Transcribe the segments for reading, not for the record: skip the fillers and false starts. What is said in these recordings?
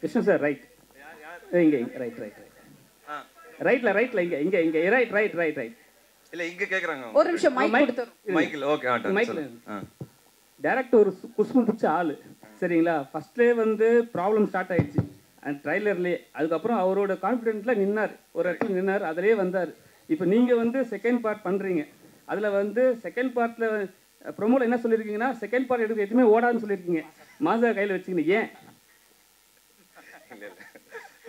Vishnu sir right. இங்கே right right right ரைட்ல இங்கே ரைட். இல்ல இங்க கேக்குறாங்க. ஒரு நிமிஷம் மைக் கொடுத்துறோம். மைக்ல ஓகே மைக்ல. டேரக்டர் ஒரு குஸ்மு பிடிச்ச ஆளு சரிங்களா. ஃபர்ஸ்ட்லேயே வந்து ப்ராப்ளம் ஸ்டார்ட் ஆயிடுச்சு அந்த ட்ரைலர்லேயே. அதுக்கப்புறம் அவரோட கான்ஃபிடென்ட்டில் நின்னார், ஒரு இடத்துல நின்னார், அதிலே வந்தார். இப்போ நீங்கள் வந்து செகண்ட் பார்ட் பண்ணுறீங்க. அதில் வந்து செகண்ட் பார்ட்டில் ப்ரொமோவில் என்ன சொல்லியிருக்கீங்கன்னா செகண்ட் பார்ட் எடுக்க எதுவுமே ஓடாதுன்னு சொல்லியிருக்கீங்க. மாசா கையில் வச்சுக்கணும் ஏன்?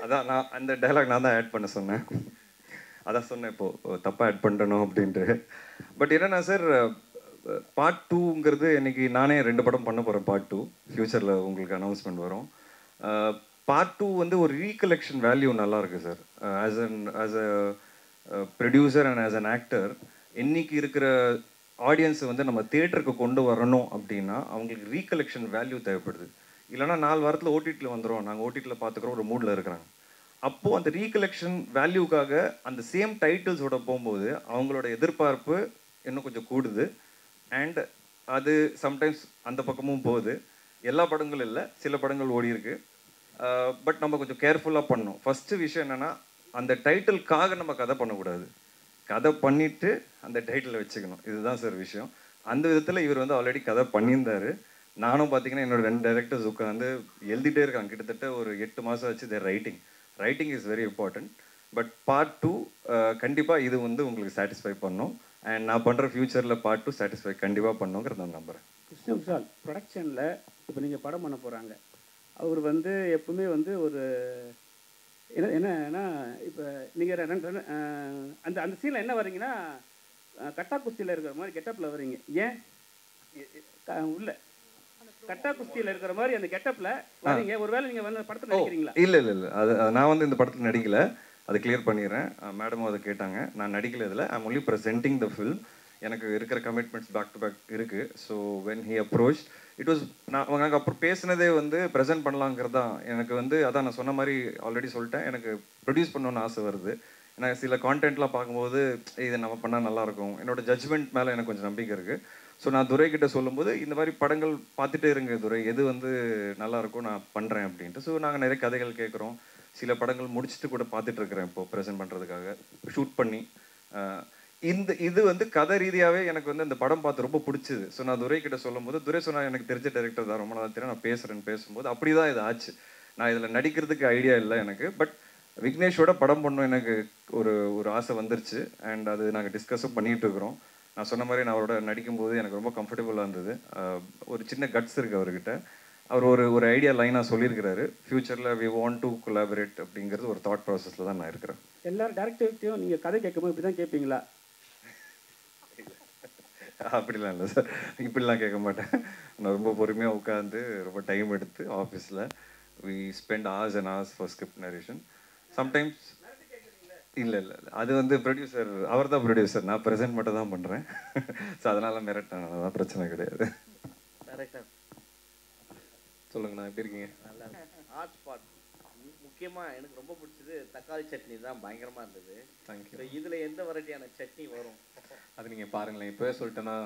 அதான் நான் அந்த டைலாக் நான் தான் ஆட் பண்ண சொன்னேன். அதான் சொன்னேன் இப்போது தப்பாக ஆட் பண்ணணும் அப்படின்ட்டு. பட் என்னன்னா சார், பார்ட் 2ங்கிறது இன்னைக்கு நானே 2 படம் பண்ண போகிறேன். பார்ட் 2 ஃப்யூச்சரில் உங்களுக்கு அனௌன்ஸ்மெண்ட் வரும். பார்ட் 2 வந்து ஒரு ரீகலெக்ஷன் வேல்யூ நல்லா இருக்கு sir. As a producer and as an actor இன்னைக்கு இருக்கிற ஆடியன்ஸை வந்து நம்ம தியேட்டருக்கு கொண்டு வரணும் அப்படின்னா அவங்களுக்கு ரீகலெக்ஷன் வேல்யூ தேவைப்படுது. இல்லைனா 4 வாரத்தில் ஓடிடியில் வந்துடும், நாங்கள் ஓடிடியில் பார்த்துக்குறோம் ஒரு மூடில் இருக்கிறாங்க. அப்போது அந்த ரீகலெக்ஷன் வேல்யூக்காக அந்த சேம் டைட்டில்ஸோட போகும்போது அவங்களோட எதிர்பார்ப்பு இன்னும் கொஞ்சம் கூடுது. அண்ட் அது சம்டைம்ஸ் அந்த பக்கமும் போகுது. எல்லா படங்களும் இல்லை, சில படங்கள் ஓடி இருக்கு. பட் நம்ம கொஞ்சம் கேர்ஃபுல்லாக பண்ணணும். ஃபஸ்ட்டு விஷயம் என்னென்னா அந்த டைட்டிலுக்காக நம்ம கதை பண்ணக்கூடாது. கதை பண்ணிவிட்டு அந்த டைட்டிலை வச்சுக்கணும். இதுதான் சார் விஷயம். அந்த விதத்தில் இவர் வந்து ஆல்ரெடி கதை பண்ணியிருந்தார். நானும் பார்த்தீங்கன்னா என்னோட 2 டைரக்டர்ஸ் உட்காந்து எழுதிட்டே இருக்காங்க. கிட்டத்தட்ட ஒரு 8 மாதம் வச்சு their writing is very important. But part 2 கண்டிப்பாக இது வந்து உங்களுக்கு சாட்டிஸ்ஃபை பண்ணும். அண்ட் நான் பண்ணுற ஃப்யூச்சரில் பார்ட் 2 சாட்டிஸ்ஃபை கண்டிப்பாக பண்ணுங்கிறத நான் நம்புகிறேன். கிருஷ்ண விஷால் ப்ரொடக்ஷனில் இப்போ நீங்கள் படம் பண்ண போகிறாங்க. அவர் வந்து எப்பவுமே வந்து ஒரு என்னன்னா இப்போ நீங்கள் அந்த அந்த சீனில் என்ன வரீங்கன்னா கட்டா குஸ்தியில் இருக்கிற மாதிரி கெட்டப்பில் வரீங்க. ஏன் உள்ள கட்டா குஸ்தியில் இருக்கிற மாதிரி அந்த கெட்டப்பில் வரீங்க? ஒருவேளை நீங்கள் வந்து படத்தில் நடிக்கிறீங்களா? இல்லை அது நான் வந்து இந்த படத்தில் நடிக்கலை. அதை கிளியர் பண்ணிடுறேன். மேடமும் அதை கேட்டாங்க. நான் நடிக்கல இதில். I'm only presenting the film. எனக்கு இருக்கிற கமிட்மெண்ட்ஸ் பேக் டு பேக் இருக்குது. So when he approach it was நாங்கள் அப்புறம் பேசினதே வந்து ப்ரெசென்ட் பண்ணலாங்கிறது தான். எனக்கு வந்து அதான் நான் சொன்ன மாதிரி ஆல்ரெடி சொல்லிட்டேன். எனக்கு ப்ரொடியூஸ் பண்ணணுன்னு ஆசை வருது. எனக்கு சில கான்டென்ட்லாம் பார்க்கும்போது இதை நம்ம பண்ணால் நல்லாயிருக்கும். என்னோடய ஜட்ஜ்மெண்ட் மேலே எனக்கு கொஞ்சம் நம்பிக்கை இருக்குது. ஸோ நான் துரை கிட்ட சொல்லும்போது இந்த மாதிரி படங்கள் பார்த்துட்டே இருங்க துரை, எது வந்து நல்லாயிருக்கும் நான் பண்ணுறேன் அப்படின்ட்டு. ஸோ நாங்கள் நிறைய கதைகள் கேட்குறோம். சில படங்கள் முடிச்சுட்டு கூட பார்த்துட்ருக்குறேன் இப்போது ப்ரெசென்ட் பண்ணுறதுக்காக ஷூட் பண்ணி. இது வந்து கதை ரீதியாகவே எனக்கு வந்து இந்த படம் பார்த்து ரொம்ப பிடிச்சிது. ஸோ நான் துரை கிட்ட சொல்லும்போது துரை சொன்னால் எனக்கு தெரிஞ்ச டைரக்டர் தான், ரொம்ப நாள் தெரியும், நான் பேசும்போது அப்படி தான் இது ஆச்சு. நான் இதில் நடிக்கிறதுக்கு ஐடியா இல்லை எனக்கு. பட் விக்னேஷோட படம் பண்ணணும் எனக்கு ஒரு ஆசை வந்துருச்சு. அண்ட் அது நாங்கள் டிஸ்கஸும் பண்ணிகிட்டு இருக்கிறோம். நான் சொன்ன மாதிரி நான் அவரோட நடிக்கும்போது எனக்கு ரொம்ப கம்ஃபர்டபுளாக இருந்தது. ஒரு சின்ன கட்ஸ் இருக்குது அவர்கிட்ட. அவர் ஒரு ஐடியா லைனாக சொல்லியிருக்கிறாரு. ஃப்யூச்சரில் வி வாண்ட் டு கொலாபரேட் அப்படிங்கிறது ஒரு தாட் ப்ராசஸில் தான் நான் இருக்கிறேன். எல்லாரும் டேரக்டர்கிட்டையும் நீங்கள் கதை கேட்கும்போது இப்படி தான் கேட்பீங்களா? அப்படிலாம் இல்லை சார், இப்படிலாம் கேட்க மாட்டேன். நான் ரொம்ப பொறுமையாக உட்காந்து ரொம்ப டைம் எடுத்து ஆஃபீஸில் we spend hours and hours for script narration. Sometimes இல்லை அது வந்து ப்ரொடியூசர், அவர் தான் ப்ரொடியூசர், நான் ப்ரெசென்ட் மட்டும் தான் பண்ணுறேன். ஸோ அதனால் மிரட்டேன், அதெல்லாம் பிரச்சனை கிடையாது. சொல்லுங்கண்ணா, எப்படி இருக்கீங்க? நல்லா ஹாட் ஸ்பாட். முக்கியமாக எனக்கு ரொம்ப பிடிச்சது தக்காளி சட்னி தான், பயங்கரமாக இருந்தது. தேங்க்யூ. இதில் எந்த வெரைட்டியான சட்னி வரும் அது நீங்கள் பாருங்களேன். இப்போவே சொல்லிட்டேன்னா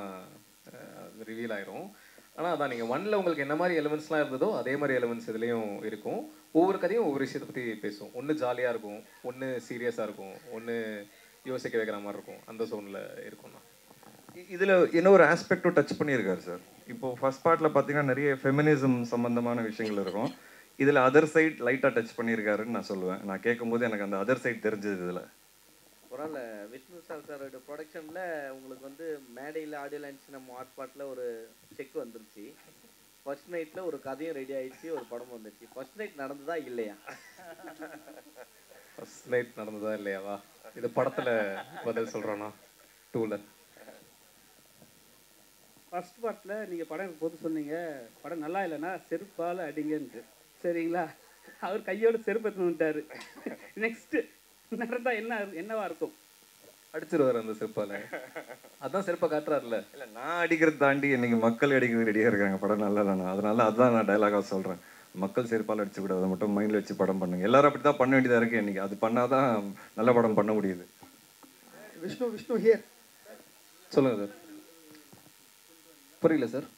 ரிவீல் ஆயிரும். ஆனால் அதான் நீங்கள் 1ல் உங்களுக்கு என்ன மாதிரி எலிமெண்ட்ஸ்லாம் இருந்ததோ அதே மாதிரி எலிமெண்ட்ஸ் இதுலேயும் இருக்கும். ஒவ்வொரு கதையும் ஒவ்வொரு விஷயத்தை பற்றி பேசும். ஒன்று ஜாலியாக இருக்கும், ஒன்று சீரியஸாக இருக்கும், ஒன்று யோசிக்க வைக்கிற மாதிரி இருக்கும். அந்த சோனில் இருக்கும்ண்ணா. இதில் என்ன ஒரு ஆஸ்பெக்டும் டச் பண்ணியிருக்காரு சார். இப்போது ஃபர்ஸ்ட் பார்ட்டில் பார்த்தீங்கன்னா நிறைய ஃபெமினிசம் சம்மந்தமான விஷயங்கள் இருக்கும். இதில் அதர் சைட் லைட்டாக டச் பண்ணியிருக்காருன்னு நான் சொல்லுவேன். நான் கேட்கும்போது எனக்கு அந்த அதர் சைட் தெரிஞ்சது. இதில் பரவாயில்ல. விஷ்ணு சாரோட ப்ரொடக்ஷனில் உங்களுக்கு வந்து மேடையில் ஆடியோ லான்ச் நம்ம ஹாட் ஸ்பாட்டில் ஒரு செக் வந்துருச்சு. ஃபர்ஸ்ட் நைட்டில் ஒரு கதையும் ரெடி ஆகிடுச்சு, ஒரு படம் வந்துடுச்சு. ஃபர்ஸ்ட் நைட் நடந்ததா இல்லையா? ஃபர்ஸ்ட் நைட் நடந்ததா இல்லையாவா? இது படத்தில் பதில் சொல்கிறோண்ணா. 2ல் ஃபர்ஸ்ட் பார்ட்டில் நீங்கள் படம் போது சொன்னீங்க படம் நல்லா இல்லைன்னா செருப்பால் அடிங்கன்ட்டு, சரிங்களா? அவர் கையோடு செருப்பு எடுத்துன்னு வந்துட்டாரு. நெக்ஸ்ட்டு நடந்தா என்னவா இருக்கும்? அடிச்சிருவார் அந்த செருப்பால். அதான் செருப்பை காட்டுறாருல. இல்லை, நான் அடிக்கிறது தாண்டி இன்னைக்கு மக்கள் அடிக்கிறது ரெடியாக இருக்காங்க படம் நல்லா இல்லைண்ணா. அதனால அதுதான் நான் டைலாகாக சொல்கிறேன். மக்கள் செருப்பால் அடிச்சுக்கூடாது, அதை மட்டும் மைண்டில் வச்சு படம் பண்ணுங்க. எல்லாரும் அப்படி தான் பண்ண வேண்டியதாக இருக்குது இன்னைக்கு. அது பண்ணாதான் நல்ல படம் பண்ண முடியுது. விஷ்ணு ஹியர். சொல்லுங்கள் சார். புரியல சார்.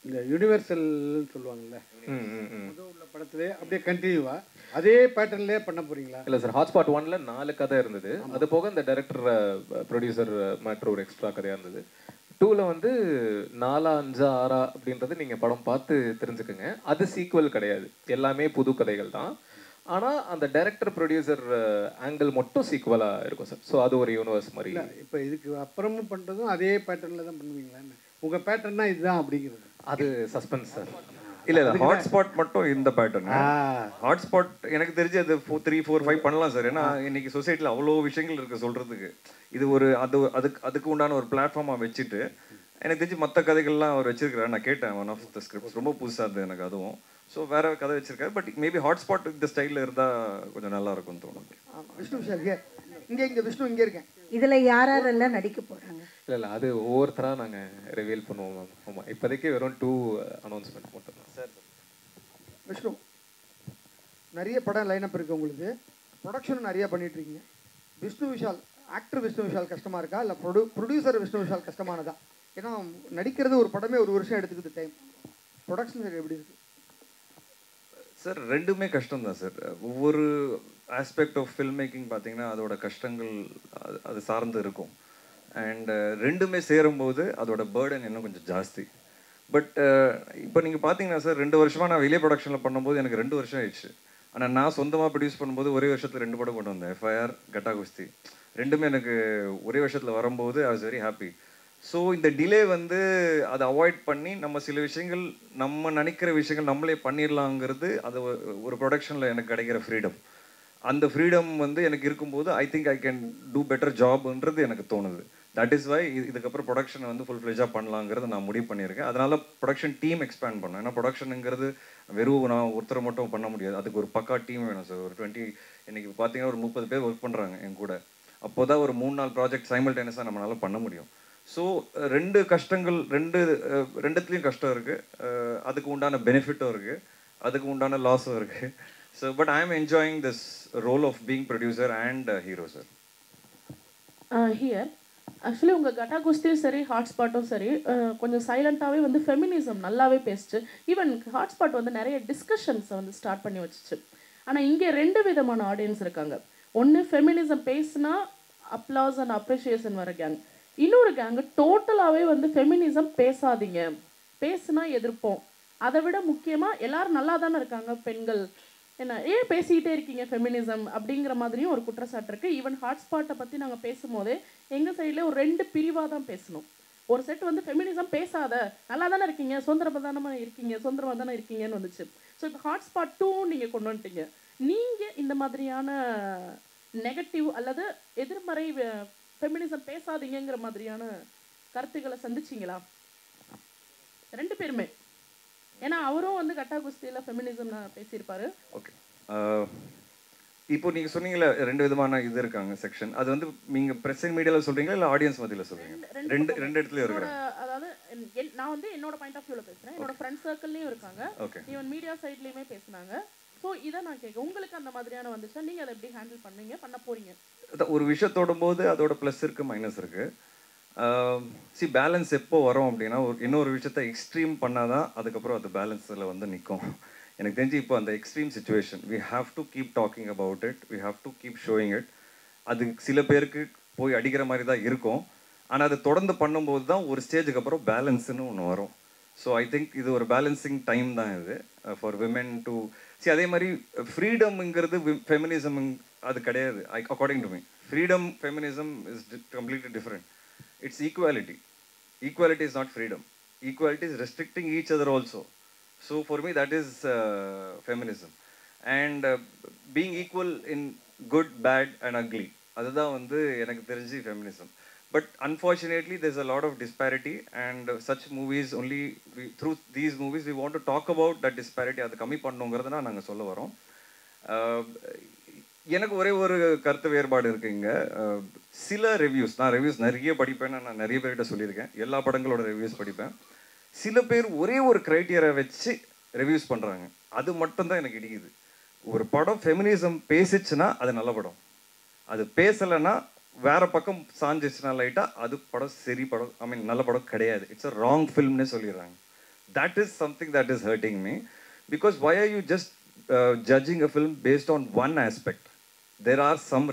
இந்த யூனிவர்சல்னு சொல்லுவாங்கல்ல, முதல் உள்ள படத்திலே அப்படியே கண்டினியூவா அதே பேட்டர்ன்லேயே பண்ண போறீங்களா? இல்லை சார், ஹாட்ஸ்பாட் 1ல 4 கதை இருந்தது. அது போக இந்த டைரக்டர் ப்ரொடியூசர் மேட்ரு ஒரு எக்ஸ்ட்ரா கதையாக இருந்தது. 2ல வந்து 4, 5, 6 அப்படின்றது நீங்கள் படம் பார்த்து தெரிஞ்சுக்குங்க. அது சீக்குவல் கிடையாது, எல்லாமே புது கதைகள் தான். ஆனால் அந்த டைரக்டர் ப்ரொடியூசர் ஆங்கிள் மட்டும் சீக்குவலாக இருக்கும் சார். ஸோ அது ஒரு யூனிவர்ஸ் மாதிரி. இல்லை, இப்போ இதுக்கு அப்புறமும் பண்ணுறதும் அதே பேட்டர்னில் தான் பண்ணுவீங்களான்னு? உங்கள் பேட்டர்னா இதுதான் அப்படிங்கிறது அது சஸ்பென்ஸ் சார். இல்லை இல்லை, ஹாட்ஸ்பாட் மட்டும் இந்த பேட்டர்ன். ஹாட்ஸ்பாட் எனக்கு தெரிஞ்சு அது 3, 4, 5 பண்ணலாம் சார். ஏன்னா இன்னைக்கு சொசைட்டியில் அவ்வளோ விஷயங்கள் இருக்குது சொல்கிறதுக்கு. இது ஒரு அதுக்கு உண்டான ஒரு பிளாட்ஃபார்மாக வச்சுட்டு எனக்கு தெரிஞ்சு மற்ற கதைகள்லாம் அவர் வச்சிருக்கிறாரு. நான் கேட்டேன் ஒன் ஆஃப் த ஸ்கிரிப்ட்ஸ், ரொம்ப புதுசாக இருந்தது எனக்கு அதுவும். ஸோ வேற கதை வச்சிருக்காரு. பட் மேபி ஹாட்ஸ்பாட் இந்த ஸ்டைலில் இருந்தால் கொஞ்சம் நல்லா இருக்கும்னு தோணுது. விஷ்ணு சார் இங்கே விஷ்ணு இங்கே இருக்கேன். இதில் யாரெல்லாம் நடிக்க போகிறாங்க? இல்லை அது ஒவ்வொருத்தராக நாங்கள் ரிவீல் பண்ணுவோம் மேம். ஆமாம், இப்போதைக்கு வெறும் 2 அனௌன்ஸ்மெண்ட் மட்டும் தான் சார். விஷ்ணு, நிறைய படம் லைனப் இருக்குது உங்களுக்கு, ப்ரொடக்ஷனும் நிறைய பண்ணிகிட்ருக்கீங்க. விஷ்ணு விஷால் ஆக்டர் விஷ்ணு விஷால் கஷ்டமாக இருக்கா, இல்லை ப்ரொடியூசர் விஷ்ணு விஷால் கஷ்டமானதா? ஏன்னா நடிக்கிறது ஒரு படமே 1 வருஷம் எடுத்துக்குது டைம். ப்ரொடக்ஷன் சரி எப்படி இருக்குது சார்? ரெண்டுமே கஷ்டம் தான் சார். ஒவ்வொரு ஆஸ்பெக்ட் ஆஃப் ஃபில்ம் மேக்கிங் பார்த்தீங்கன்னா அதோட கஷ்டங்கள் அது சார்ந்து இருக்கும். அண்ட் ரெண்டுமே சேரும்போது அதோட பேர்டன் இன்னும் கொஞ்சம் ஜாஸ்தி. பட் இப்போ நீங்கள் பார்த்தீங்கன்னா சார், 2 வருஷமாக நான் வெளியே ப்ரொடக்ஷனில் பண்ணும்போது எனக்கு 2 வருஷம் ஆயிடுச்சு. ஆனால் நான் சொந்தமாக ப்ரொடியூஸ் பண்ணும்போது ஒரே வருஷத்தில் 2 படம் கொண்டு வந்தேன். FIR, கட்டா குஸ்தி ரெண்டுமே எனக்கு ஒரே வருஷத்தில் வரும்போது I was very happy. So இந்த டிலே வந்து அதை அவாய்ட் பண்ணி நம்ம சில விஷயங்கள், நம்ம நினைக்கிற விஷயங்கள் நம்மளே பண்ணிடலாங்கிறது அது ஒரு ப்ரொடக்ஷனில் எனக்கு கிடைக்கிற ஃப்ரீடம். அந்த ஃப்ரீடம் வந்து எனக்கு இருக்கும்போது I think I can do better ஜாப்ன்றது எனக்கு தோணுது. தட் இஸ் வை இதுக்கப்புறம் ப்ரொடக்ஷனை வந்து ஃபுல் ஃப்ளெஜாக பண்ணலாங்கிறது நான் முடிவு பண்ணியிருக்கேன். அதனால ப்ரொடக்ஷன் டீம் எக்ஸ்பேண்ட் பண்ணேன். ஏன்னா ப்ரொடக்ஷனுங்கிறது வெறும் நான் ஒருத்தரை மட்டும் பண்ண முடியாது, அதுக்கு ஒரு பக்கா டீம் வேணும் சார். ஒரு 20 இன்னைக்கு பார்த்தீங்கன்னா ஒரு 30 பேர் ஒர்க் பண்ணுறாங்க என் கூட. அப்போ தான் ஒரு 3-4 ப்ராஜெக்ட் சைமல்டேனியஸாக நம்மளால பண்ண முடியும். ஸோ 2 கஷ்டங்கள், ரெண்டுத்துலேயும் கஷ்டம் இருக்குது, அதுக்கு உண்டான பெனிஃபிட்டும் இருக்குது, அதுக்கு உண்டான லாஸும் இருக்குது. So but I am enjoying this role of being producer and hero sir. Here actually உங்கள் கட்டா குஸ்தியும் சரி ஹாட்ஸ்பாட்டும் சரி கொஞ்சம் சைலண்ட்டாகவே வந்து ஃபெமினிசம் நல்லாவே பேசிச்சு. ஈவன் ஹாட்ஸ்பாட் வந்து நிறைய டிஸ்கஷன்ஸை வந்து ஸ்டார்ட் பண்ணி வச்சுச்சு. ஆனால் இங்கே 2 விதமான ஆடியன்ஸ் இருக்காங்க. ஒன்று ஃபெமினிசம் பேசுனா அப்ளாஸ் அண்ட் அப்ரிஷியேஷன் வர கேங். இன்னொரு கேங்கு டோட்டலாகவே வந்து ஃபெமினிசம் பேசாதீங்க, பேசுனா எதிர்ப்போம், அதை விட முக்கியமாக எல்லாரும் நல்லா தானே இருக்காங்க பெண்கள், என்ன ஏன் பேசிக்கிட்டே இருக்கீங்க ஃபெமினிசம் அப்படிங்கிற மாதிரியும் ஒரு குற்றச்சாட்டு இருக்குது. ஈவன் ஹாட்ஸ்பாட்டை பற்றி நாங்கள் பேசும்போதே எங்கள் சைடில் ஒரு 2 பிரிவாக தான் பேசணும். ஒரு செட் வந்து ஃபெமினிசம் பேசாத, நல்லா தானே இருக்கீங்க, சுதந்திரமாக தானே இருக்கீங்கன்னு வந்துச்சு. ஸோ இப்போ ஹாட்ஸ்பாட் 2 நீங்கள் கொண்டு வந்துட்டீங்க. நீங்கள் இந்த மாதிரியான நெகட்டிவ் அல்லது எதிர்மறை ஃபெமினிசம் பேசாதீங்கிற மாதிரியான கருத்துக்களை சந்திச்சிங்களா 2 பேருமே? ஏன்னா அவரும் வந்து கட்டா குஸ்தியில் ஃபெமினிசம் நான் பேசியிருப்பாரு. ஓகே, இப்போ நீங்கள் சொன்னீங்களே 2 விதமான இது இருக்காங்க செக்ஷன். அது வந்து நீங்கள் ப்ரெஸ் மீடியாவில் சொல்கிறீங்களா இல்லை ஆடியன்ஸ் மத்தியில் சொல்கிறீங்க? ரெண்டு இடத்துலையும் இருக்கிறேன். அதாவது நான் வந்து என்னோட பாயிண்ட் ஆஃப் வியூவில் பேசுகிறேன், என்னோட ஃப்ரெண்ட்ஸ் சர்க்கிள்லேயும் இருக்காங்க, ஈவன் மீடியா சைட்லேயுமே பேசுனாங்க. ஸோ இதை நான் கேட்க, உங்களுக்கு அந்த மாதிரியான வந்துச்சா, நீங்கள் அதை எப்படி ஹேண்டில் பண்ணீங்க, பண்ண போகிறீங்க? ஒரு விஷயத்தோடும் போது அதோட ப்ளஸ் இருக்குது, மைனஸ் இருக்குது. பேலன்ஸ் எப்போ வரும் அப்படின்னா, இன்னொரு விஷயத்த எக்ஸ்ட்ரீம் பண்ணால் தான் அதுக்கப்புறம் அது பேலன்ஸில் வந்து நிற்கும். எனக்கு தெரிஞ்சு இப்போ அந்த extreme situation, we have to keep talking about it, we have to keep showing it. அது சில பேருக்கு போய் அடிக்கிற மாதிரி தான் இருக்கும். ஆனால் அது தொடர்ந்து பண்ணும்போது தான் ஒரு ஸ்டேஜுக்கு அப்புறம் பேலன்ஸ்னு ஒன்று வரும். ஸோ ஐ திங்க் இது ஒரு பேலன்சிங் டைம் தான் இது ஃபார் விமென் டு அதே மாதிரி ஃப்ரீடம்ங்கிறது ஃபெமினிசம் அது கிடையாது. According to me freedom feminism is completely different. It's equality. Equality is not freedom. Equality is restricting each other also. So for me that is feminism. And being equal in good, bad and ugly. அதுதான் வந்து எனக்கு தெரிஞ்சு feminism. But unfortunately there's a lot of disparity and such movies only through these movies we want to talk about that disparity. அது கம்மி பண்ணணுங்கிறத நாங்கள் சொல்ல வரோம். எனக்கு ஒரே ஒரு கருத்து வேறுபாடு இருக்குங்க. சில ரிவ்யூஸ், நான் ரிவ்யூஸ் நிறைய படிப்பேன்னு நான் நிறைய பேர்கிட்ட சொல்லியிருக்கேன், எல்லா படங்களோட ரிவ்யூஸ் படிப்பேன். சில பேர் ஒரே ஒரு க்ரைட்டீரியா வச்சு ரிவ்யூஸ் பண்ணுறாங்க, அது மட்டும்தான் எனக்கு இடிக்குது. ஒரு படம் ஃபெமினிசம் பேசிச்சுன்னா அது நல்ல படம், அது பேசலைன்னா வேற பக்கம் சாஞ்சிச்சுன்னா லைட்டாக அது படம் சரி படம், நல்ல படம் கிடையாது, இட்ஸ் அ ராங் ஃபில்ம்னே சொல்லிடுறாங்க. that is something that is hurting me. Because why are you just judging a film based on one aspect? There are some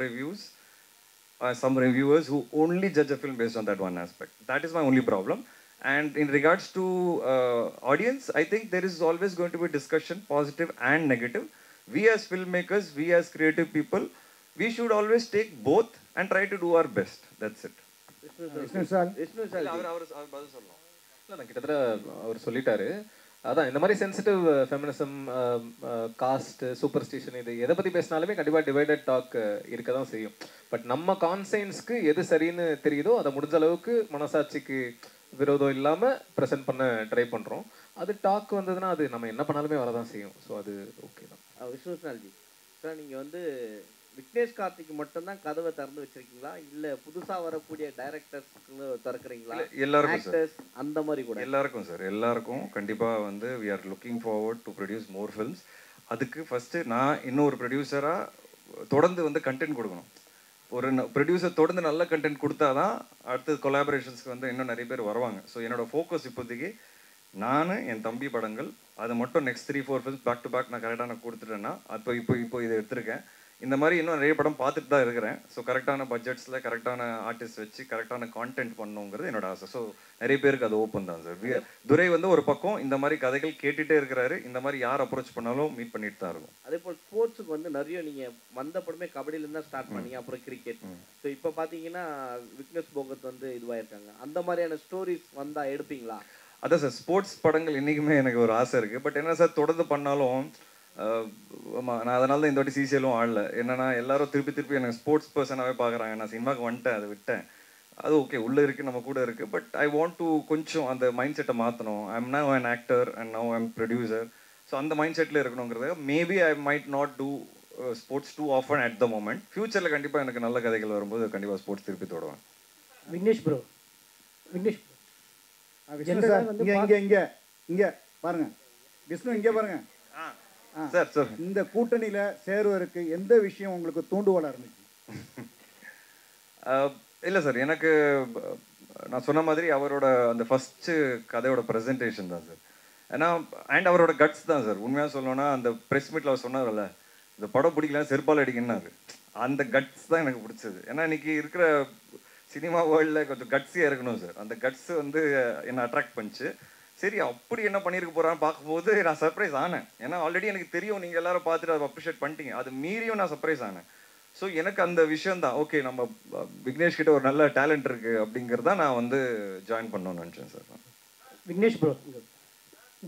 reviewers who only judge a film based on that one aspect. That is my only problem. And in regards to audience, I think there is always going to be discussion, positive and negative. We as filmmakers, we as creative people, we should always take both and try to do our best. That's it. Vishnu sir இல்லை நான் கிட்டத்தட்ட அவர் சொல்லிட்டாரு. அதான் இந்த மாதிரி sensitive feminism, cost, super ஸ்டிஷன், இது எதை பற்றி பேசினாலுமே கண்டிப்பாக டிவைடட் டாக் இருக்க தான் செய்யும். பட் நம்ம கான்சைன்ஸ்க்கு எது சரின்னு தெரியுதோ அதை முடிஞ்ச அளவுக்கு மனசாட்சிக்கு விரோதம் இல்லாமல் ப்ரெசென்ட் பண்ண ட்ரை பண்ணுறோம். அது டாக் வந்ததுன்னா அது நம்ம என்ன பண்ணாலுமே வரதான் செய்யும். ஸோ அது ஓகே தான். விஷ்ணு சார்ஜி சார், நீங்கள் வந்து விக்னேஷ் கார்த்திக்கு மட்டும்தான் கதவை திறந்து வச்சிருக்கீங்களா, இல்லை புதுசாக வரக்கூடிய டைரக்டர்ஸ்க்கு திறக்கிறீங்களா? எல்லாருக்கும் சார், அந்த மாதிரி கூட எல்லாருக்கும் சார், எல்லாருக்கும் கண்டிப்பாக வந்து we are looking forward to produce more films. அதுக்கு ஃபஸ்ட்டு நான் இன்னொரு ப்ரொடியூசராக தொடர்ந்து வந்து கண்டென்ட் கொடுக்கணும். ஒரு ப்ரொடியூசர் தொடர்ந்து நல்ல கண்டென்ட் கொடுத்தா தான் அடுத்து கொலாபரேஷன்ஸ்க்கு வந்து இன்னும் நிறைய பேர் வருவாங்க. ஸோ என்னோடய ஃபோக்கஸ் இப்போதைக்கு நான் என் தம்பி படங்கள், அதை மட்டும் next 3-4 films back to back நான் கரெக்டாக நான் கொடுத்துட்டேன்னா இப்போ இதை எடுத்திருக்கேன். இந்த மாதிரி இன்னும் நிறைய படம் பார்த்துட்டு தான் இருக்கிறேன். ஸோ கரெக்டான பட்ஜெட்ஸில் கரெக்டான ஆர்டிஸ்ட் வச்சு கரெக்டான கான்டென்ட் பண்ணணுங்கிறது என்னோட ஆசை. ஸோ நிறைய பேருக்கு அது ஓப்பன் தான் சார். துரை வந்து ஒரு பக்கம் இந்த மாதிரி கதைகள் கேட்டுகிட்டே இருக்கிறாரு. இந்த மாதிரி யார் அப்ரோச் பண்ணாலும் மீட் பண்ணிட்டு தான் இருக்கும். அதே போல் ஸ்போர்ட்ஸுக்கு வந்து நிறைய நீங்கள் வந்த படமே கபடியிலேருந்து தான் ஸ்டார்ட் பண்ணீங்க, அப்புறம் கிரிக்கெட். ஸோ இப்போ பார்த்தீங்கன்னா விக்னேஷ் போகத் வந்து இதுவாயிருக்காங்க. அந்த மாதிரியான ஸ்டோரிஸ் வந்தால் எடுப்பீங்களா? அதான் சார், ஸ்போர்ட்ஸ் படங்கள் என்றைக்குமே எனக்கு ஒரு ஆசை இருக்குது. பட் என்ன சார், தொடர்ந்து பண்ணாலும் ஆமாம், நான் அதனால தான் இந்த வாட்டி சிசிஎலும் ஆடல. என்னன்னா எல்லாரும் திருப்பி எனக்கு ஸ்போர்ட்ஸ் பர்சனாகவே பார்க்குறாங்க. நான் சினிமாவுக்கு வந்துட்டேன், அதை விட்டேன். அது ஓகே, உள்ளே இருக்குது, நம்ம கூட இருக்குது. பட் ஐ வாண்ட் டு கொஞ்சம் அந்த மைண்ட் செட்டை மாற்றணும். I am now an actor and now I am producer. So அந்த மைண்ட் செட்டில் இருக்கணுங்கிறது maybe I might not do sports too often at the moment. ஃப்யூச்சரில் கண்டிப்பாக எனக்கு நல்ல கதைகள் வரும்போது கண்டிப்பாக ஸ்போர்ட்ஸ் திருப்பி தொடுவேன். விக்னேஷ் ப்ரோ, விக்னேஷ் சார், இங்கே பாருங்க, விஷ்ணு இங்கே பாருங்க சார். சார், இந்த கூட்டணியில் சேருவதற்கு எந்த விஷயம் உங்களுக்கு தூண்டுகோலாக இருந்துச்சு? இல்லை சார், எனக்கு நான் சொன்ன மாதிரி அவரோட அந்த ஃபஸ்ட்டு கதையோட ப்ரெசன்டேஷன் தான் சார். ஏன்னா அண்ட் அவரோட கட்ஸ் தான் சார். உண்மையாக சொல்லணும்னா அந்த ப்ரெஸ் மீட்டில் அவர் சொன்னார்ல, இந்த படம் பிடிக்கலாம் செருப்பால் அடிக்கணும்னாரு. அந்த கட்ஸ் தான் எனக்கு பிடிச்சது. ஏன்னா இன்னைக்கு இருக்கிற சினிமா வேர்ல்டில் கொஞ்சம் கட்ஸியாக இருக்கணும் சார். அந்த கட்ஸ் வந்து என்னை அட்ராக்ட் பண்ணிச்சு. சரி, அப்படி என்ன பண்ணியிருக்க போகிறான்னு பார்க்கும்போது நான் சர்ப்ரைஸ் ஆனேன். ஏன்னா ஆல்ரெடி எனக்கு தெரியும், நீங்கள் எல்லாரும் பார்த்துட்டு அதை அப்ரிஷியேட் பண்ணிட்டீங்க. அது மீறியும் நான் சர்ப்ரைஸ் ஆனேன். ஸோ எனக்கு அந்த விஷயம் தான் ஓகே, நம்ம விக்னேஷ் கிட்ட ஒரு நல்ல டேலண்ட் இருக்குது அப்படிங்கிறத நான் வந்து ஜாயின் பண்ணணும்னு நினச்சேன் சார். விக்னேஷ் ப்ரோ,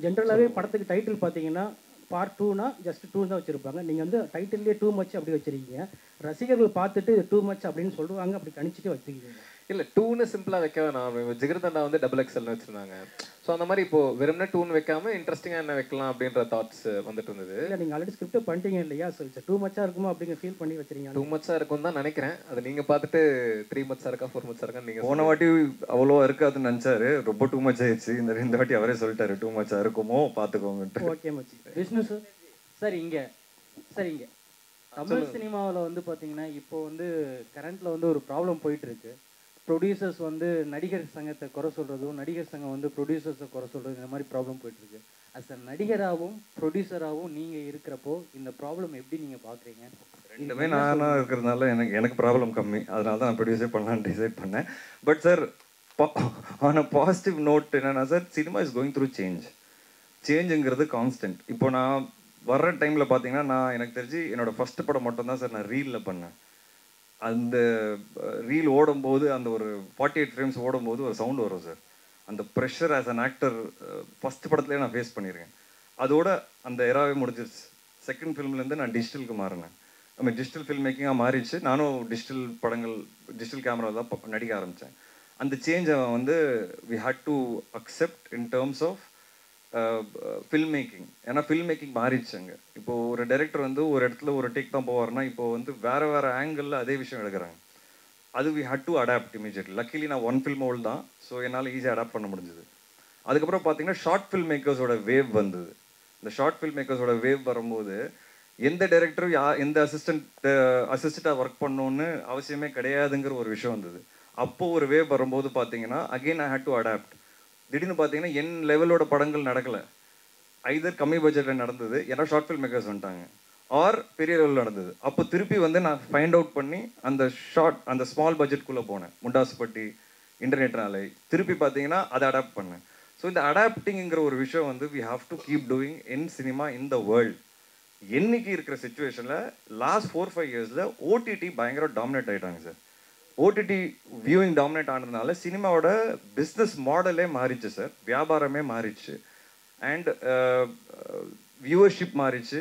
ஜென்ரலாகவே படத்துக்கு டைட்டில் பார்த்தீங்கன்னா பார்ட் 2னா ஜஸ்ட் 2 தான் வச்சுருப்பாங்க. நீங்கள் வந்து டைட்டில்லே டூ மச் அப்படி வச்சுருக்கீங்க. ரசிகர்கள் பார்த்துட்டு டூ மச் அப்படின்னு சொல்லுவாங்க, அப்படி கணிச்சிட்டு வச்சுருக்கீங்க. இல்லை, 2ன்னு சிம்பிளாக வைக்க வேணாம். ஜிகர்தண்டா வந்து XXLன்னு வச்சுருந்தாங்க. ஸோ அந்த மாதிரி இப்போ வெறும்னா 2ன்னு வைக்காம இன்ட்ரெஸ்டிங்காக என்ன வைக்கலாம் அப்படின்ற தாட்ஸ் வந்துட்டு இருந்தது. இல்லை, நீங்கள் ஆல்ரெடி ஸ்கிரிப்ட் பண்ணிட்டீங்க இல்லையா? ஸோ டூ மச்சாக இருக்குமோ அப்படிங்க ஃபீல் பண்ணி வச்சுருங்க. 2 மச்சாக இருக்கும் தான் நினைக்கிறேன். அது நீங்கள் பார்த்துட்டு 3 மச்சாக இருக்கா 4 மச்சாக இருக்கா நீங்கள் போன வாட்டி அவ்வளோ இருக்காதுன்னு நினச்சாரு, ரொம்ப டூ மச் ஆயிடுச்சு. இந்த வாட்டி அவரே சொல்லிட்டாரு டூ மச்சாக இருக்குமோ பார்த்துக்கோங்கன்ட்டு. ஓகே மச்சி. விஷ்ணு சார், சார் இங்கே தமிழ் சினிமாவில் வந்து பார்த்தீங்கன்னா இப்போ வந்து கரண்ட்டில் வந்து ஒரு ப்ராப்ளம் போயிட்டுருக்கு. ப்ரொடியூசர்ஸ் வந்து நடிகர் சங்கத்தை குறை சொல்கிறதும், நடிகர் சங்கம் வந்து ப்ரொடியூசர்ஸை குறை சொல்கிறது, இந்த மாதிரி ப்ராப்ளம் போயிட்டுருக்கு. அஸ் அ நடிகராகவும் ப்ரொடியூசராகவும் நீங்கள் இருக்கிறப்போ இந்த ப்ராப்ளம் எப்படி நீங்கள் பார்க்குறீங்க? ரெண்டுமே நானாக இருக்கிறதுனால எனக்கு ப்ராப்ளம் கம்மி. அதனால தான் நான் ப்ரொடியூஸே பண்ணலான்னு டிசைட் பண்ணேன். But sir, on a positive note என்னென்னா sir, cinema is going through சேஞ்சுங்கிறது கான்ஸ்டன்ட். இப்போ நான் வர்ற டைமில் பார்த்தீங்கன்னா எனக்கு தெரிஞ்சு என்னோடய ஃபஸ்ட்டு படம் மட்டும்தான் சார் நான் ரீலில் பண்ணேன். அந்த ரீல் ஓடும்போது அந்த ஒரு 48 ஃப்ரேம்ஸ் ஓடும்போது ஒரு சவுண்ட் வரும் சார். அந்த pressure as an actor first படத்துலேயே நான் ஃபேஸ் பண்ணியிருக்கேன். அதோட அந்த எராவே முடிஞ்சிருச்சு. செகண்ட் ஃபிலிம்லேருந்து நான் டிஜிட்டலுக்கு மாறினேன். டிஜிட்டல் ஃபில்ம் மேக்கிங்காக மாறிடுச்சு. நானும் டிஜிட்டல் கேமரா தான் நடிக்க ஆரம்பித்தேன். அந்த சேஞ்சை வந்து we had to accept in terms of film making. ஏன்னா ஃபில்ம் மேக்கிங் மாறிடுச்சு. அங்கே இப்போது ஒரு டைரக்டர் வந்து ஒரு இடத்துல ஒரு டேக் தான் போவார்னா இப்போ வந்து வேறு ஆங்கிளில் அதே விஷயம் எடுக்கிறாங்க. அது we had to adapt immediately. Luckily நான் 1 ஃபில்ம் ஓல்டு தான். ஸோ என்னால் ஈஸியாக அடாப்ட் பண்ண முடிஞ்சுது. அதுக்கப்புறம் பார்த்தீங்கன்னா ஷார்ட் ஃபில்ம் மேக்கர்ஸோட வேவ் வந்தது. இந்த ஷார்ட் ஃபில்ம் மேக்கர்ஸோட வேவ் வரும்போது எந்த டைரக்டரும் எந்த அசிஸ்டண்ட்டாக ஒர்க் பண்ணணுன்னு அவசியமே கிடையாதுங்கிற ஒரு விஷயம் வந்தது. அப்போது ஒரு வேவ் வரும்போது பார்த்தீங்கன்னா again I had to adapt. திடீர்னு பார்த்தீங்கன்னா என் லெவலோட படங்கள் நடக்கலை. ஐதர் கம்மி பட்ஜெட்டில் நடந்தது, ஏன்னா ஷார்ட் ஃபில்ம் மேக்கர்ஸ் வந்துட்டாங்க, ஆர் பெரிய லெவலில் நடந்தது. அப்போ திருப்பி வந்து நான் ஃபைண்ட் அவுட் பண்ணி அந்த ஸ்மால் பட்ஜெட்குள்ளே போனேன். முண்டாசுப்பட்டி, இன்டர்நெட் நாளை, திருப்பி பார்த்தீங்கன்னா அதை அடாப்ட் பண்ணேன். ஸோ இந்த அடாப்டிங்கிற ஒரு விஷயம் வந்து we have to keep doing in cinema in the world. என்னைக்கு இருக்கிற சுச்சுவேஷனில் லாஸ்ட் 4-5 இயர்ஸில் ஓடிடி பயங்கர டாமினேட் ஆகிட்டாங்க சார். ஓடிடி வியூவிங் டாமினேட் ஆனதுனால சினிமாவோட பிஸ்னஸ் மாடலே மாறிச்சு சார், வியாபாரமே மாறிச்சு, அண்ட் வியூவர்ஷிப் மாறிச்சு.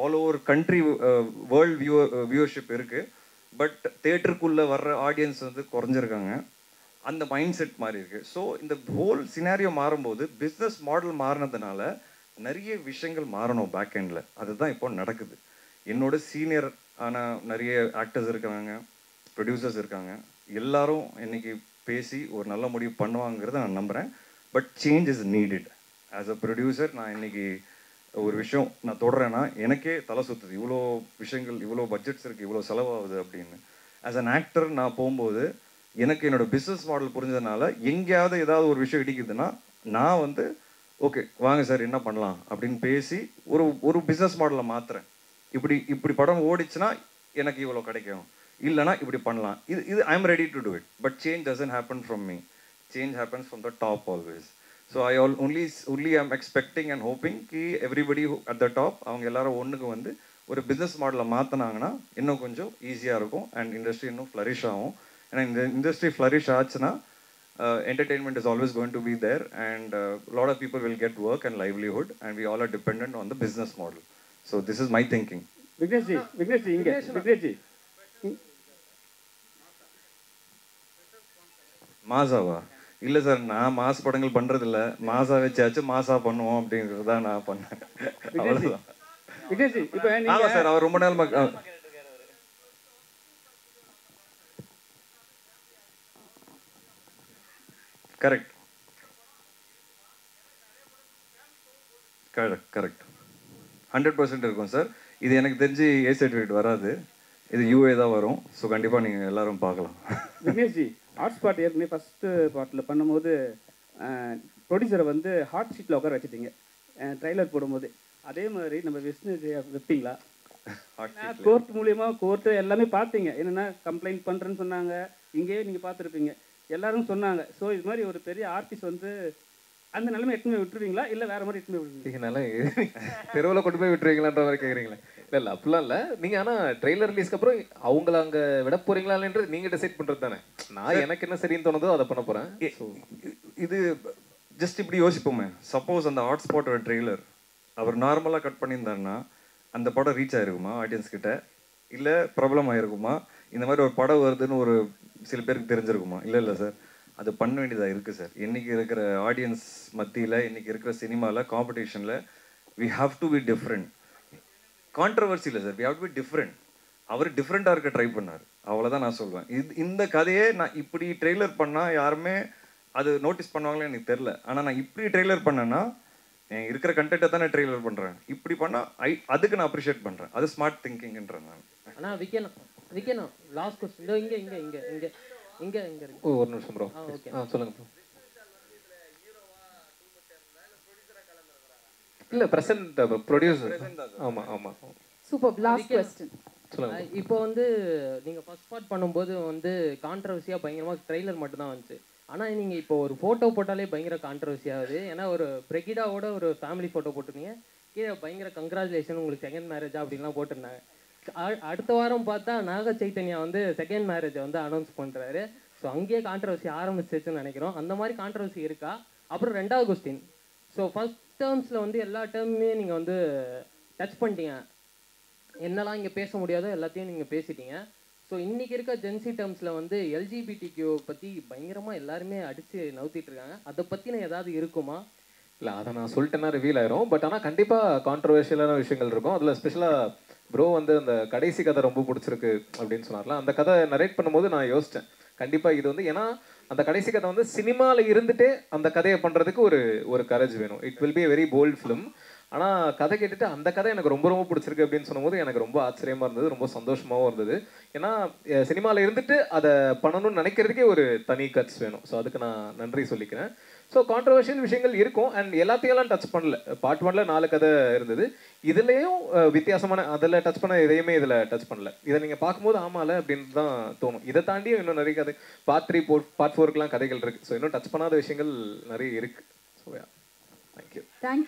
All over country world viewership இருக்குது, பட் தேட்டருக்குள்ளே வர்ற ஆடியன்ஸ் வந்து குறைஞ்சிருக்காங்க. அந்த மைண்ட் செட் மாறி இருக்கு. ஸோ இந்த ஹோல் சினாரியோ மாறும்போது பிஸ்னஸ் மாடல் மாறினதுனால நிறைய விஷயங்கள் மாறணும் பேக் எண்டில். அதுதான் இப்போ நடக்குது. என்னோட சீனியர் ஆனால் நிறைய ஆக்டர்ஸ் இருக்காங்க, ப்ரொடியூசர்ஸ் இருக்காங்க, எல்லாரும் இன்னைக்கு பேசி ஒரு நல்ல முடிவு பண்ணுவாங்கிறத நான் நம்புகிறேன். But change is needed. As a producer நான் இன்னைக்கு ஒரு விஷயம் நான் தொடரேன்னா எனக்கே தலை சுற்றுது. இவ்வளோ விஷயங்கள், இவ்வளோ பட்ஜெட்ஸ் இருக்குது, இவ்வளோ செலவாகுது அப்படின்னு. ஆஸ் அன் ஆக்டர் நான் போகும்போது எனக்கு என்னோட பிஸ்னஸ் மாடல் புரிஞ்சதுனால எங்கேயாவது ஏதாவது ஒரு விஷயம் இடிக்குதுன்னா நான் வந்து ஓகே வாங்க சார் என்ன பண்ணலாம் அப்படின்னு பேசி ஒரு பிஸ்னஸ் மாடலை மாற்றுறேன். இப்படி படம் ஓடிச்சுன்னா எனக்கு இவ்வளோ கிடைக்கும், இல்லைனா இப்படி பண்ணலாம், இது I am ready to do it. But change doesn't happen from me, change happens from the top always. So I only am expecting and hoping ki everybody at the top அவங்க எல்லாரும் ஒன்றுக்கு வந்து ஒரு பிஸ்னஸ் மாடலை மாற்றினாங்கன்னா இன்னும் கொஞ்சம் ஈஸியாக இருக்கும் அண்ட் இண்டஸ்ட்ரி இன்னும் ஃப்ளரிஷ் ஆகும். ஏன்னா இந்த இண்டஸ்ட்ரி ஃப்ளரிஷ் ஆச்சுன்னா entertainment is always going to be there, and a lot of people will get work and livelihood, and we all are dependent on the business model. So this is my thinking. Vignesh G இங்கே Vignesh G மாசாவா? இல்லை sir, நான் mass படங்கள் பண்ணுறதில்ல, மாசா வச்சாச்சும் மாசா பண்ணுவோம் அப்படிங்கிறது தான் நான் பண்ணேன். அவ்வளோதான். விக்னேஷ் ஜி இப்போ ஆமாம் சார், அவர் ரொம்ப நாள் கரெக்ட் 100% இருக்கும் சார். இது எனக்கு தெரிஞ்சு ஏ சர்டிஃபிகேட் வராது, இது யூஏ தான் வரும். ஸோ கண்டிப்பாக நீங்கள் எல்லாரும் பார்க்கலாம். விக்னேஷ் ஜி ஹாட் ஸ்பாட் ஏற்கனவே ஃபஸ்ட்டு பார்ட்டில் பண்ணும்போது ப்ரொடியூசரை வந்து ஹாட் ஷீட்டில் உட்கார வச்சுட்டீங்க ட்ரைலர் போடும்போது. அதே மாதிரி நம்ம விஷ்ணு வைப்பீங்களா? கோர்ட் மூலியமாக கோர்ட்டு எல்லாமே பார்த்தீங்க, என்னென்னா கம்ப்ளைண்ட் பண்ணுறேன்னு சொன்னாங்க, இங்கேயே நீங்கள் பார்த்துருப்பீங்க, எல்லாரும் சொன்னாங்க. ஸோ இது மாதிரி ஒரு பெரிய ஆர்டிஸ்ட் வந்து அந்த நிலைமை எட்டுமே விட்டுருவீங்களா, இல்லை வேற மாதிரி எட்டுமே விட்டுருவீங்க? தெருவில் கொண்டு போய் விட்டுருவீங்களான்ற மாதிரி கேட்குறீங்களா? இல்லை அப்படிலாம் இல்லை. நீங்கள் ஆனால் ட்ரெய்லர் ரிலீஸ்க்கு அப்புறம் அவங்கள அங்கே விட போகிறீங்களான்றது நீங்கள் டிசைட் பண்ணுறது தானே. நான் எனக்கு என்ன சரின்னு தோணுதோ அதை பண்ண போகிறேன். இது ஜஸ்ட் இப்படி யோசிப்போமே, சப்போஸ் அந்த ஹாட் ஸ்பாட்டோட ட்ரெய்லர் அவர் நார்மலாக கட் பண்ணியிருந்தாருன்னா அந்த படம் ரீச் ஆகிருக்குமா ஆடியன்ஸ் கிட்ட, இல்லை ப்ராப்ளம் ஆகிருக்குமா, இந்த மாதிரி ஒரு படம் வருதுன்னு ஒரு சில பேருக்கு தெரிஞ்சிருக்குமா? இல்லை சார், அது பண்ண வேண்டியதாக இருக்குது சார். இன்றைக்கி இருக்கிற ஆடியன்ஸ் மத்தியில், இன்றைக்கி இருக்கிற சினிமாவில், காம்படிஷனில் we have to be different. Controversy இல்லை sir, we have to be different. அவர் டிஃப்ரெண்ட்டாக இருக்க ட்ரை பண்ணார், அவ்வளோதான் நான் சொல்லுவேன். இந்த கதையே நான் இப்படி ட்ரெய்லர் பண்ணால் யாருமே அது நோட்டீஸ் பண்ணுவாங்களே எனக்கு தெரில. ஆனால் நான் இப்படி ட்ரெய்லர் பண்ணேன்னா இருக்கிற கண்டென்ட்டை தான் நான் ட்ரெய்லர் பண்ணுறேன். இப்படி பண்ணால் அதுக்கு நான் அப்ரிஷியேட் பண்ணுறேன். அது ஸ்மார்ட் திங்கிங்ன்றேன் நான். ஆனால் விக்கணும் லாஸ்ட் கொஸ்டின் இங்கே இங்கே இங்கே இங்கே இங்கே இங்கே இருக்கு. ஒரு நிமிஷம் ப்ரோ. ஓகே சொல்லுங்க ப்ரோ. இல்லை ப்ரெசென்ட் ப்ரொடியூசர். ஆமாம் ஆமாம் சூப்பர். லாஸ்ட் கொஸ்டின் சொல்லுங்க. இப்போ வந்து நீங்கள் ஃபர்ஸ்ட் பார்ட் பண்ணும்போது வந்து கான்ட்ரவர்சியாக பயங்கரமாக ட்ரெய்லர் மட்டும் தான் வந்துச்சு. ஆனால் நீங்கள் இப்போ ஒரு ஃபோட்டோ போட்டாலே பயங்கர கான்ட்ரவர்சி ஆகுது. ஏன்னா ஒரு பிரெகிடாவோட ஒரு ஃபேமிலி ஃபோட்டோ போட்டிருந்தீங்க, கீழே பயங்கர கங்க்ராச்சுலேஷன் உங்களுக்கு செகண்ட் மேரேஜா அப்படின்லாம் போட்டிருந்தாங்க. அடுத்த வாரம் பார்த்தா நாக சைத்தன்யா வந்து செகண்ட் மேரேஜை வந்து அனௌன்ஸ் பண்ணுறாரு. ஸோ அங்கேயே கான்ட்ரவர்சி ஆரம்பிச்சிச்சுன்னு நினைக்கிறோம். அந்த மாதிரி கான்ட்ரவர்சி இருக்கா? அப்புறம் ரெண்டாவது கொஸ்டின், ஸோ ஃபர்ஸ்ட் டேர்ம்ஸில் வந்து எல்லா டேர்முமே நீங்கள் வந்து டச் பண்ணிட்டீங்க, என்னெல்லாம் இங்கே பேச முடியாதோ எல்லாத்தையும் நீங்கள் பேசிட்டீங்க. ஸோ இன்றைக்கி இருக்க ஜென்சி டேர்ம்ஸில் வந்து எல்ஜிபிடிக்யூ பற்றி பயங்கரமாக எல்லாருமே அடித்து நவுத்திட்டு இருக்காங்க. அதை பற்றின ஏதாவது இருக்குமா? இல்லை அதை நான் சொல்லிட்டேன்னா ரிவீல் ஆயிரும். பட் ஆனால் கண்டிப்பாக கான்ட்ரவர்ஷியலான விஷயங்கள் இருக்கும். அதில் ஸ்பெஷலாக ப்ரோ வந்து அந்த கடைசி கதை ரொம்ப பிடிச்சிருக்கு அப்படின்னு சொன்னார்ல, அந்த கதை நரேட் பண்ணும்போது நான் யோசித்தேன் கண்டிப்பாக இது வந்து, ஏன்னா அந்த கடைசி கதை வந்து சினிமாவில் இருந்துகிட்டே அந்த கதையை பண்ணுறதுக்கு ஒரு கரேஜ் வேணும். It will be a very bold film. ஆனால் கதை கேட்டுட்டு அந்த கதை எனக்கு ரொம்ப ரொம்ப பிடிச்சிருக்கு அப்படின்னு சொல்லும்போது எனக்கு ரொம்ப ஆச்சரியமாக இருந்தது, ரொம்ப சந்தோஷமாகவும் இருந்தது. ஏன்னா சினிமாவில் இருந்துட்டு அதை பண்ணணும்னு நினைக்கிறதுக்கே ஒரு தனி கட்ஸ் வேணும். ஸோ அதுக்கு நான் நன்றி சொல்லிக்கிறேன். ஸோ கான்ட்ரவர்ஷியல் விஷயங்கள் இருக்கும் அண்ட் எல்லாத்தையெல்லாம் டச் பண்ணல. பார்ட் 1ல 4 கதை இருந்தது, இதுலேயும் வித்தியாசமான அதில் டச் பண்ண எதையுமே இதில் டச் பண்ணல. இதை நீங்கள் பார்க்கும்போது ஆமால அப்படின்னு தான் தோணும். இதை தாண்டியும் இன்னும் நிறைய கதை பார்ட் 3 பார்ட் 4க்குலாம் கதைகள் இருக்குது. ஸோ இன்னும் டச் பண்ணாத விஷயங்கள் நிறைய இருக்குது. So Thank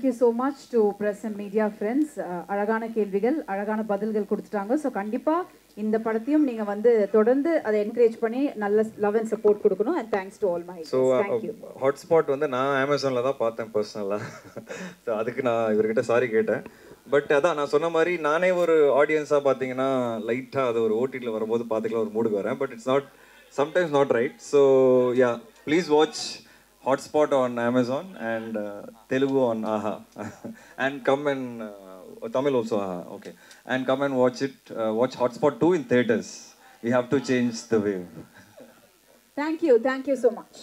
you so much to press and media friends. அழகான கேள்விகள், அழகான பதில்கள் கொடுத்துட்டாங்க. ஸோ கண்டிப்பாக இந்த படத்தையும் நீங்கள் வந்து தொடர்ந்து அதை என்கரேஜ் பண்ணி நல்ல லவ் அண்ட் சப்போர்ட் கொடுக்கணும். And thanks to all my. So hotspot வந்து நான் அமேசானில் தான் பார்த்தேன் பர்சனலாக. ஸோ அதுக்கு நான் இவர்கிட்ட சாரி கேட்டேன். பட் அதான் நான் சொன்ன மாதிரி நானே ஒரு ஆடியன்ஸாக பார்த்தீங்கன்னா லைட்டாக அது ஒரு ஓடிடியில் வரும்போது பார்த்துக்கலாம் ஒரு மூடுக்கு வரேன். But it's not sometimes not right. So yeah, please watch Hotspot on Amazon and Telugu on Aha and come and Tamil also Aha, okay, and come and watch it, watch Hotspot 2 in theaters. We have to change the wave. Thank you so much.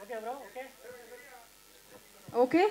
Okay bro, okay.